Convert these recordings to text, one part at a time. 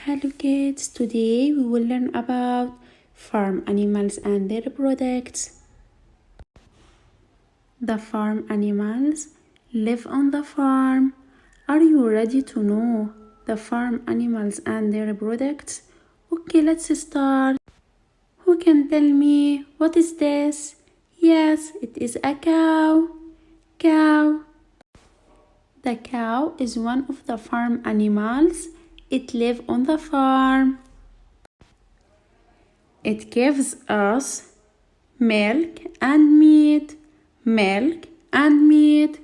Hello kids, today we will learn about farm animals and their products. The farm animals live on the farm. Are you ready to know the farm animals and their products? Okay, let's start. Who can tell me what is this? Yes, it is a cow. Cow. The cow is one of the farm animals. It lives on the farm. It gives us milk and meat. Milk and meat.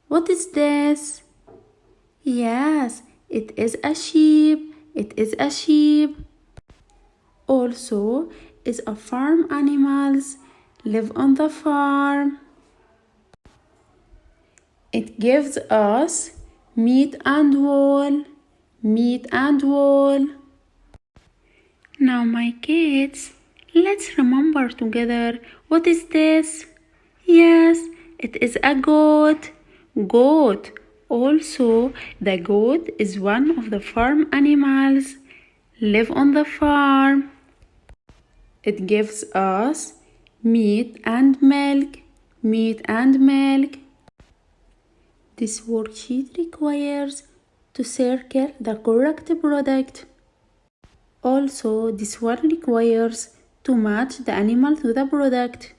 What is this? Yes, it is a sheep. It is a sheep. Also, is a farm animals live on the farm. It gives us meat and wool. Meat and wool. Now my kids, let's remember together, what is this? Yes, it is a goat. Goat. Also, the goat is one of the farm animals. Live on the farm. It gives us meat and milk. Meat and milk. This worksheet requires to circle the correct product. Also, this one requires to match the animal to the product.